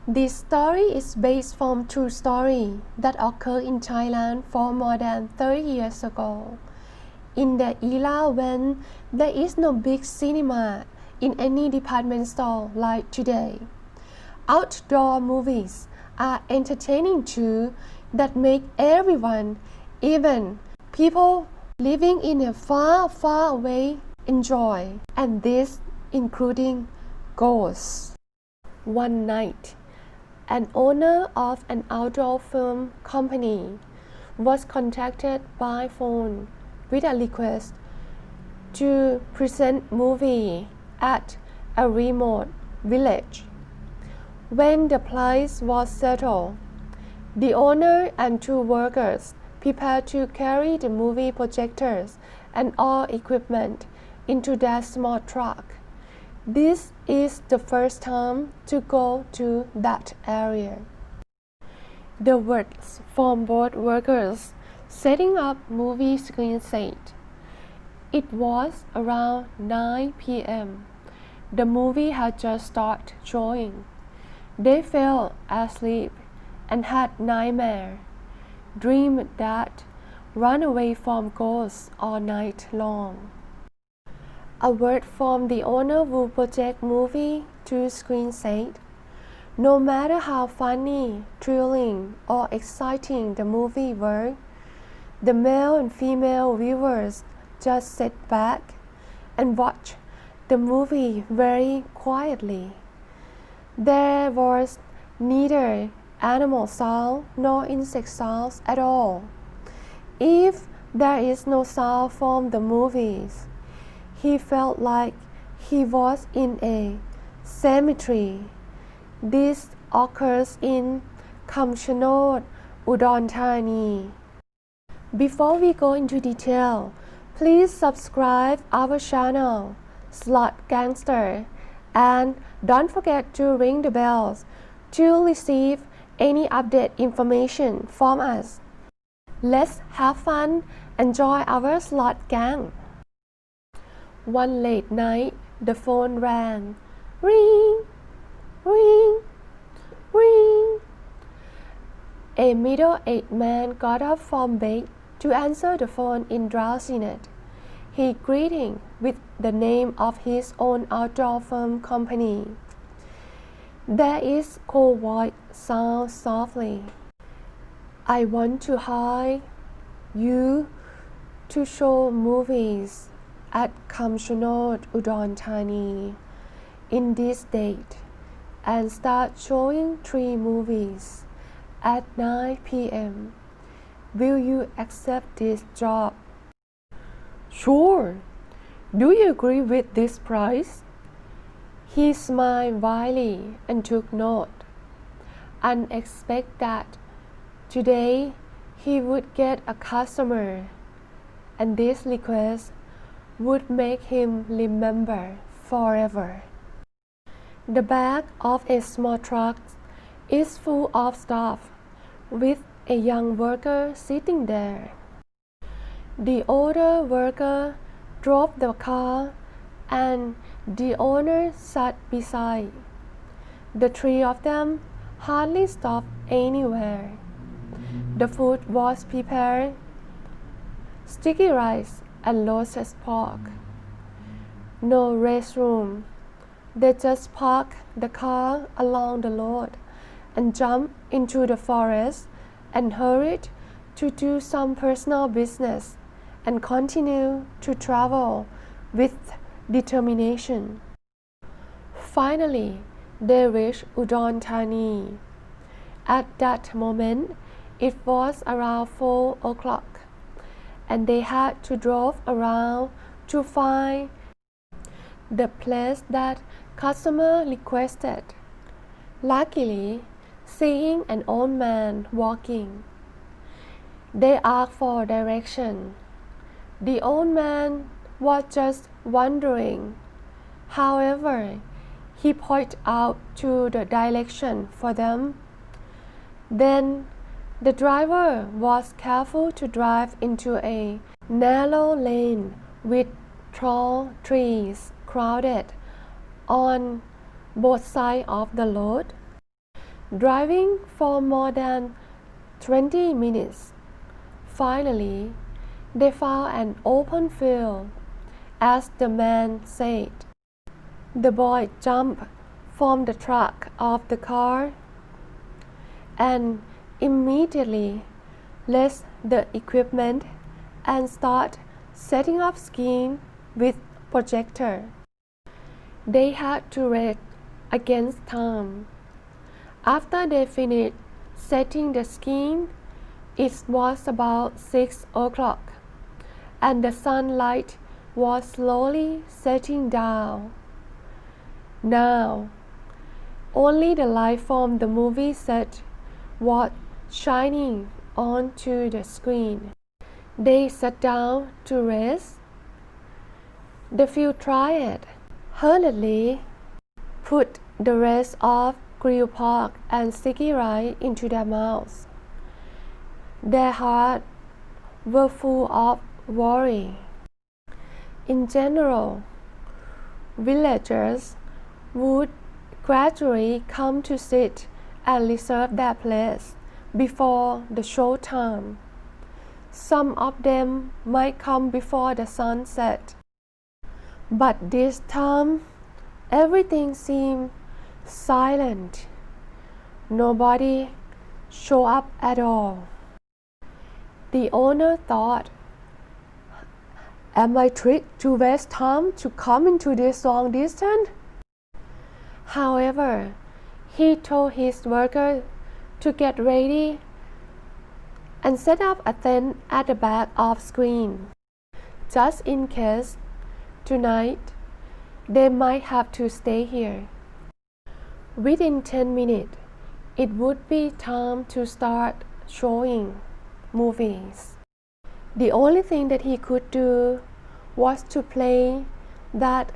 This story is based from true story that occurred in Thailand for more than 30 years ago. In the era when there is no big cinema in any department store like today, outdoor movies are entertaining too that make everyone, even people living in a far, far away, enjoy, and this including ghosts. One night, an owner of an outdoor film company was contacted by phone with a request to present movie at a remote village. When the price was settled, the owner and two workers prepared to carry the movie projectors and all equipment into their small truck. This is the first time to go to that area. The words from both workers setting up movie screen said, it was around 9 p.m. The movie had just started showing. They fell asleep and had nightmare, dreamed that run away from ghosts all night long. A word from the owner who project movie to screen said, no matter how funny, thrilling, or exciting the movie were, the male and female viewers just sat back and watched the movie very quietly. There was neither animal sound nor insect sounds at all. If there is no sound from the movies, he felt like he was in a cemetery. This occurs in Kamchanod, Udon Thani. Before we go into detail, please subscribe our channel, SlothGangster, and don't forget to ring the bells to receive any update information from us. Let's have fun and join our Sloth Gang. One late night, the phone rang. Ring, ring, ring. A middle-aged man got up from bed to answer the phone in drowsiness. He greeted with the name of his own outdoor film company. There is cold voice sound softly. I want to hire you to show movies at Kamchanod, Udon Thani in this date and start showing 3 movies at 9 p.m. Will you accept this job? Sure. Do you agree with this price? He smiled widely and took note. Unexpected that today he would get a customer, and this request would make him remember forever. The back of a small truck is full of stuff, with a young worker sitting there. The older worker drove the car and the owner sat beside. The 3 of them hardly stopped anywhere. The food was prepared, sticky rice and roasted pork. No restroom. They just parked the car along the road and jumped into the forest and hurried to do some personal business and continue to travel with determination. Finally, they reached Udon Thani. At that moment, it was around 4 o'clock, and they had to drive around to find the place that customer requested. Luckily, seeing an old man walking, they asked for direction. The old man was just wondering. However, he pointed out to the direction for them. Then the driver was careful to drive into a narrow lane with tall trees crowded on both sides of the road. driving for more than 20 minutes. Finally, they found an open field, as the man said. The boy jumped from the trunk of the car and immediately left the equipment and started setting up scene with projector. They had to race against time. After they finished setting the scene, it was about 6 o'clock, and the sunlight was slowly setting down. Now, only the light from the movie set was shining onto the screen. They sat down to rest. The few tried hurriedly put the rest of grilled pork and sticky rice into their mouths. Their hearts were full of worry. In general, villagers would gradually come to sit and reserve their place before the show time. Some of them might come before the sun set. But this time, everything seemed silent. Nobody showed up at all. The owner thought, "Am I tricked to waste time to come into this long distance?" However, he told his worker to get ready and set up a tent at the back of screen, just in case tonight they might have to stay here. Within 10 minutes, it would be time to start showing movies. The only thing that he could do was to play that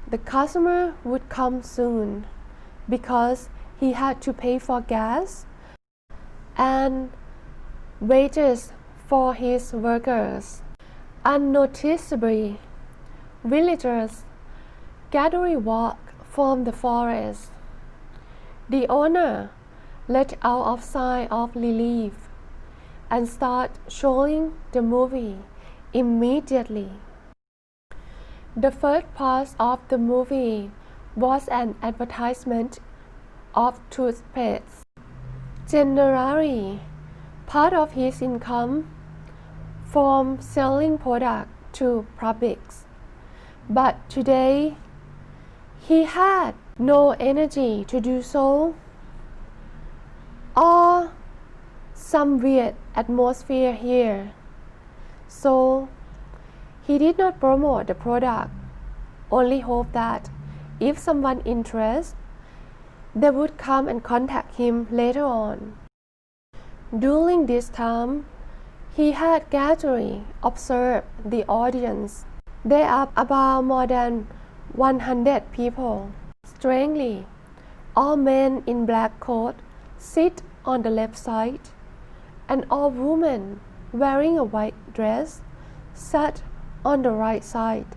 the customer would come soon, because he had to pay for gas and wages for his workers. Unnoticeably, villagers gathered walk from the forest. The owner let out a sigh of relief and started showing the movie immediately. The first part of the movie was an advertisement of toothpaste. Generally, part of his income from selling products to publics. But today, he had no energy to do so, or some weird atmosphere here. So, he did not promote the product, only hope that if someone interested, they would come and contact him later on. During this time, he had gradually observed the audience. There are about more than 100 people. Strangely, all men in black coats sit on the left side, and all women wearing a white dress sat on the right side.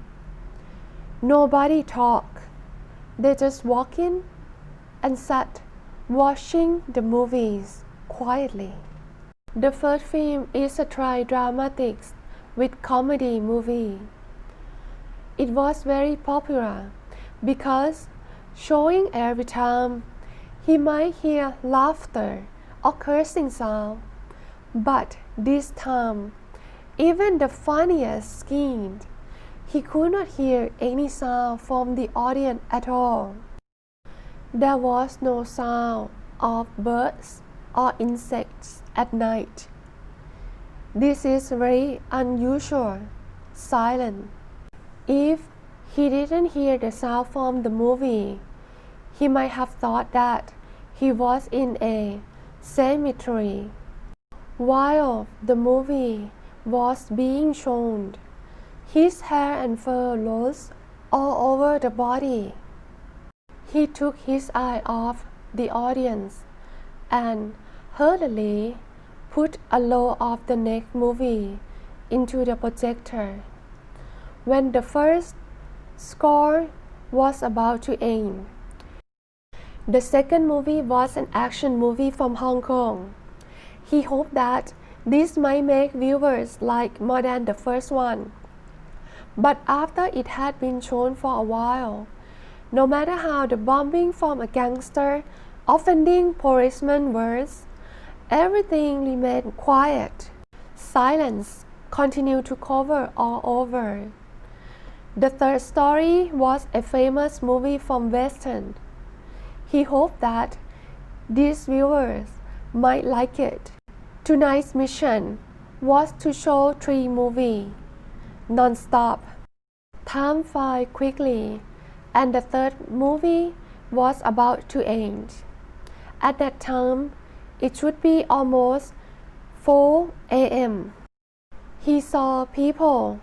Nobody talked. They just walked in and sat watching the movies quietly. The first film is a tri-dramatic with comedy movie. It was very popular because showing every time he might hear laughter or cursing sound, but this time, even the funniest scene, he could not hear any sound from the audience at all. There was no sound of birds or insects at night. This is very unusual, silent. If he didn't hear the sound from the movie, he might have thought that he was in a cemetery while the movie was being shown. His hair and fur rose all over the body. He took his eye off the audience and hurriedly put a load of the next movie into the projector. When the first score was about to end, The second movie was an action movie from Hong Kong. He hoped that this might make viewers like more than the first one. But after it had been shown for a while, no matter how the bombing from a gangster offending policeman was, everything remained quiet. Silence continued to cover all over. The third story was a famous movie from Western. He hoped that these viewers might like it. Tonight's mission was to show 3 movies, non-stop. Time flew quickly, and the third movie was about to end. At that time, it should be almost 4 a.m. He saw people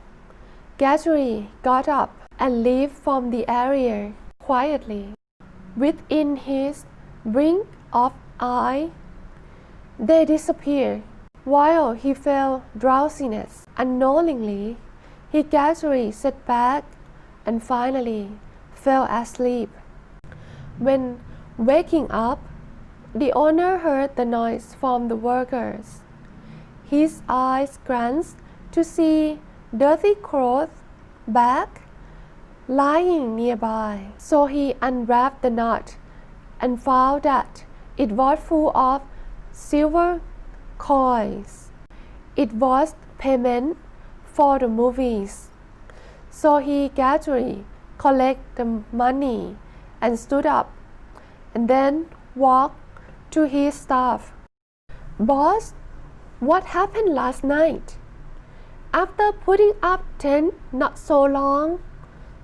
gradually got up and leave from the area quietly. Within his blink of eye, they disappeared. While he felt drowsiness, unknowingly, he gradually sat back and finally fell asleep. When waking up, the owner heard the noise from the workers. His eyes glanced to see dirty cloth bag lying nearby. So he unwrapped the knot and found that it was full of silver coins. It was payment for the movies. So he gradually collected the money and stood up and then walked to his staff. Boss, what happened last night? After putting up tent not so long,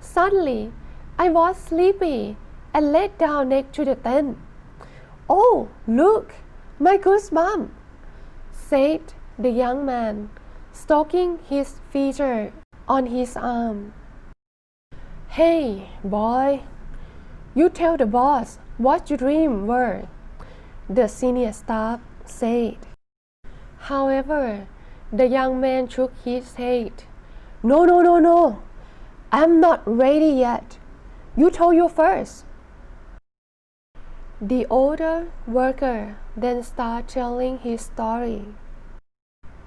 suddenly I was sleepy and laid down next to the tent. Oh, look, my goosebump, said the young man, stroking his feature on his arm. Hey, boy, you tell the boss what your dreams were, the senior staff said. However, the young man shook his head. No, I'm not ready yet. You told you first. The older worker then started telling his story.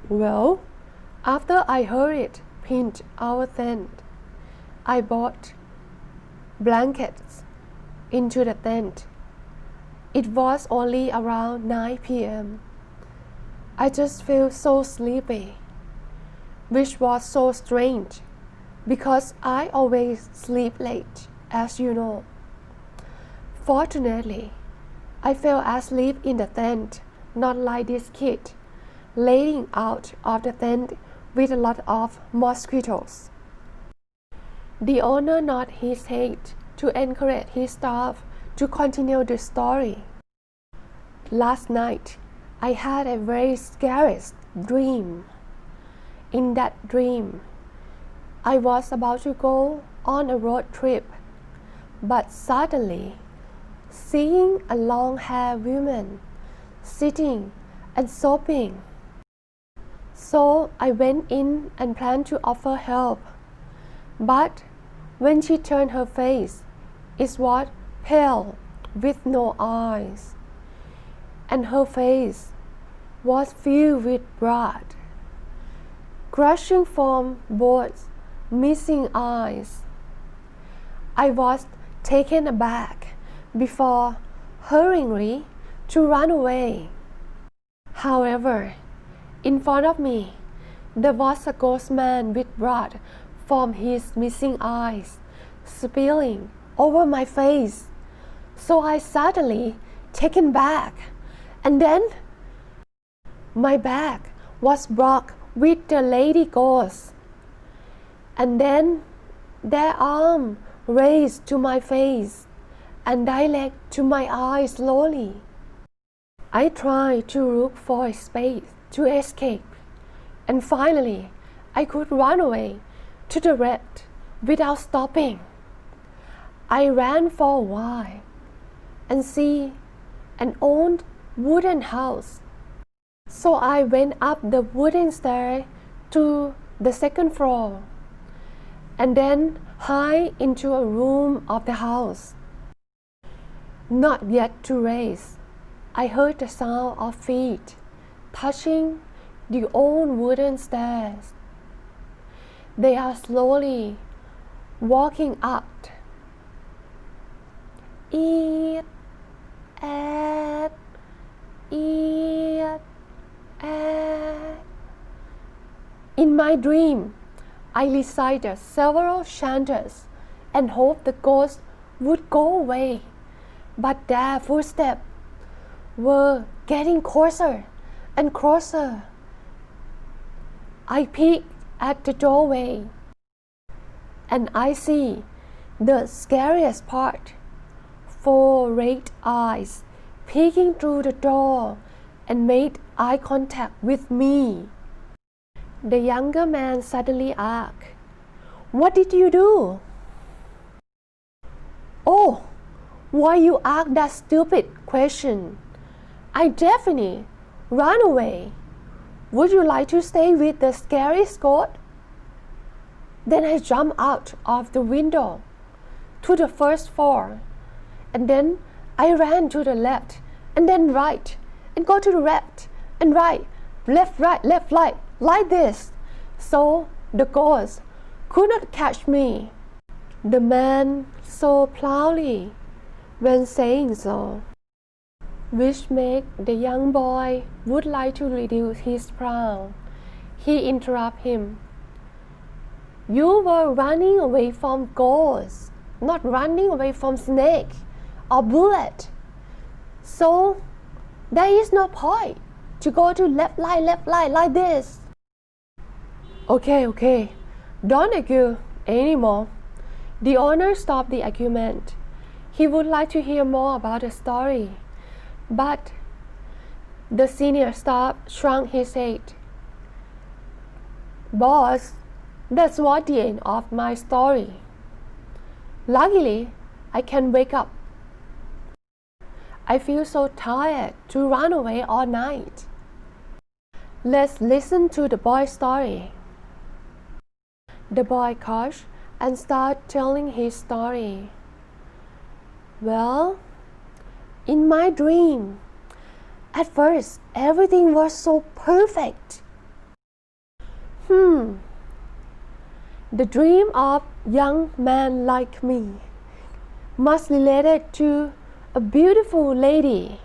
Well, after I heard it pinned our tent, I bought blankets into the tent. It was only around 9 p.m. I just felt so sleepy, which was so strange because I always sleep late, as you know. Fortunately, I fell asleep in the tent, not like this kid, laying out of the tent with a lot of mosquitoes. The owner nodded his head to encourage his staff to continue the story. Last night, I had a very scary dream. In that dream, I was about to go on a road trip, but suddenly, seeing a long-haired woman sitting and sobbing. So I went in and planned to offer help. But when she turned her face, it was pale with no eyes, and her face was filled with blood, gushing from both missing eyes. I was taken aback before hurriedly to run away. However, in front of me, there was a ghost man with blood from his missing eyes spilling over my face. So I suddenly taken back, and then my back was blocked with the lady ghost, and then their arm raised to my face and dilate to my eyes slowly. I tried to look for a space to escape, and finally I could run away to the left without stopping. I ran for a while and see an old wooden house. So I went up the wooden stair to the second floor and then hide into a room of the house. Not yet to race, I heard the sound of feet touching the old wooden stairs. They are slowly walking up. Eat, at, eat, at. In my dream, I recited several chants and hoped the ghost would go away, but their footsteps were getting closer and closer. I peeked at the doorway, and I see the scariest part: 4 red eyes peeking through the door and made eye contact with me. The younger man suddenly asked, "What did you do?" "Oh, why you ask that stupid question? I definitely ran away. Would you like to stay with the scary ghost?" Then I jumped out of the window to the first floor, and then I ran to the left and then right, and go to the left and right, left, right, like this, so the ghost could not catch me. The man so proudly when saying so, which made the young boy would like to reduce his pride. He interrupted him. "You were running away from ghosts, not running away from snake or bullet. So there is no point to go to left, right, like this." Okay, don't argue anymore. The owner stopped the argument. He would like to hear more about the story, but the senior staff shrunk his head. "Boss, that's what the end of my story. Luckily, I can wake up. I feel so tired to run away all night. Let's listen to the boy's story." The boy coughed and started telling his story. "Well, in my dream, at first everything was so perfect. The dream of young man like me must related to a beautiful lady.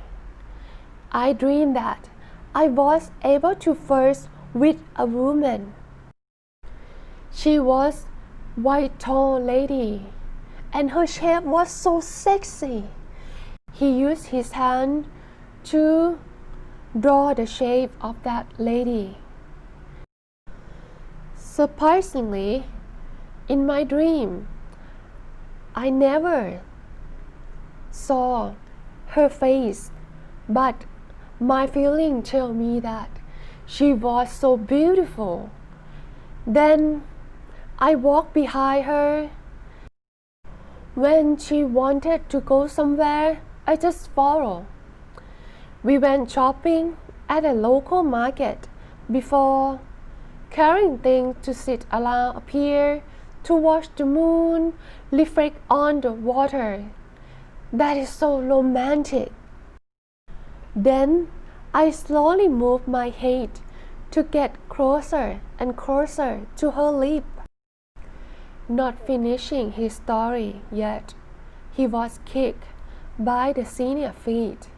I dreamed that I was able to flirt with a woman. She was white tall lady, and her shape was so sexy. He used his hand to draw the shape of that lady. Surprisingly, in my dream, I never saw her face, but my feeling tell me that she was so beautiful. Then I walked behind her. When she wanted to go somewhere, I just followed. We went shopping at a local market before carrying things to sit around up here to watch the moon reflect on the water. That is so romantic. Then I slowly moved my head to get closer and closer to her lip." Not finishing his story yet, he was kicked by the senior feet.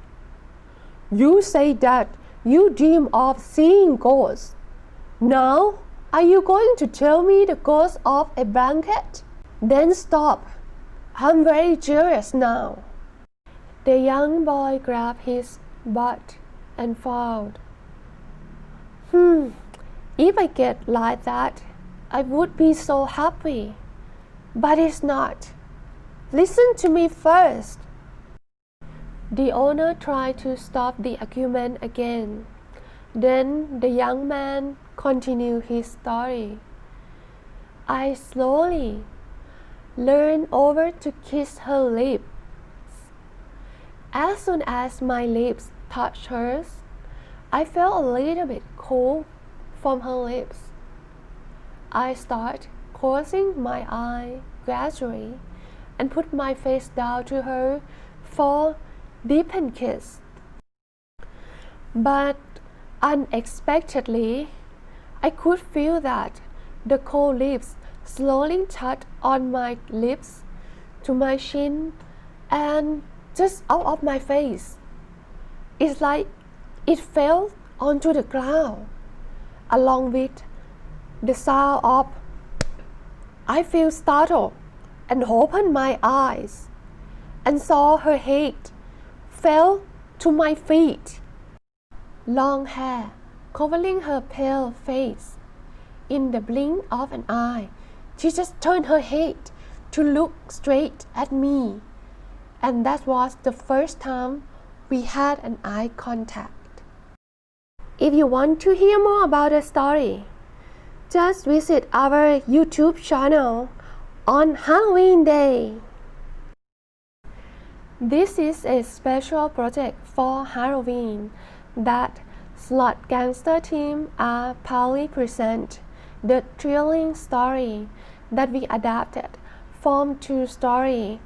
"You say that you dream of seeing ghosts. Now, are you going to tell me the ghost of a blanket? Then stop. I'm very curious now." The young boy grabbed his butt and frowned. If I get like that, I would be so happy. But it's not. Listen to me first." The owner tried to stop the argument again. Then the young man continued his story. "I slowly leaned over to kiss her lips. As soon as my lips touched hers, I felt a little bit cold from her lips. I started closing my eyes gradually and put my face down to her for deep and kiss. But unexpectedly, I could feel that the cold lips slowly touched on my lips, to my chin, and just out of my face. It's like it fell onto the ground, along with the sound of. I feel startled and opened my eyes and saw her head fell to my feet. Long hair covering her pale face. In the blink of an eye, she just turned her head to look straight at me, and that was the first time we had an eye contact. If you want to hear more about the story, just visit our YouTube channel on Halloween Day. This is a special project for Halloween that SlothGangster team are proudly present the thrilling story that we adapted from true story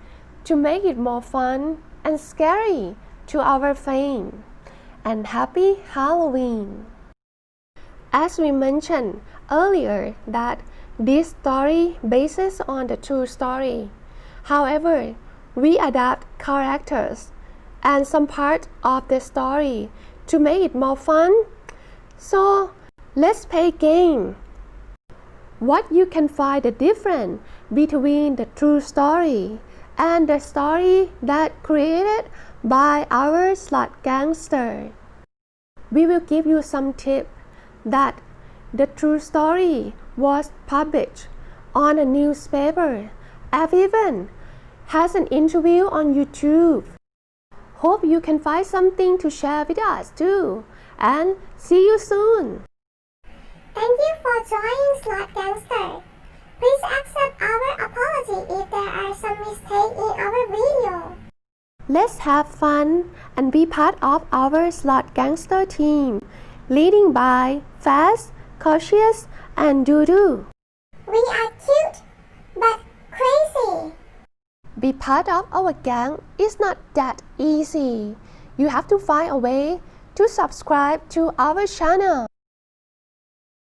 to make it more fun and scary to our fans. And happy Halloween! As we mentioned earlier that this story bases on the true story. However, we adapt characters and some part of the story to make it more fun. So let's play a game. What you can find the difference between the true story and the story that created by our SlothGangster. We will give you some tips that the true story was published on a newspaper and even has an interview on YouTube. Hope you can find something to share with us too, and see you soon. Thank you for joining SlothGangster. Please accept our apology if there are some mistakes in our video. Let's have fun and be part of our SlothGangster team, leading by Fast, Cautious, and Doodoo. We are cute, but crazy. Be part of our gang is not that easy. You have to find a way to subscribe to our channel.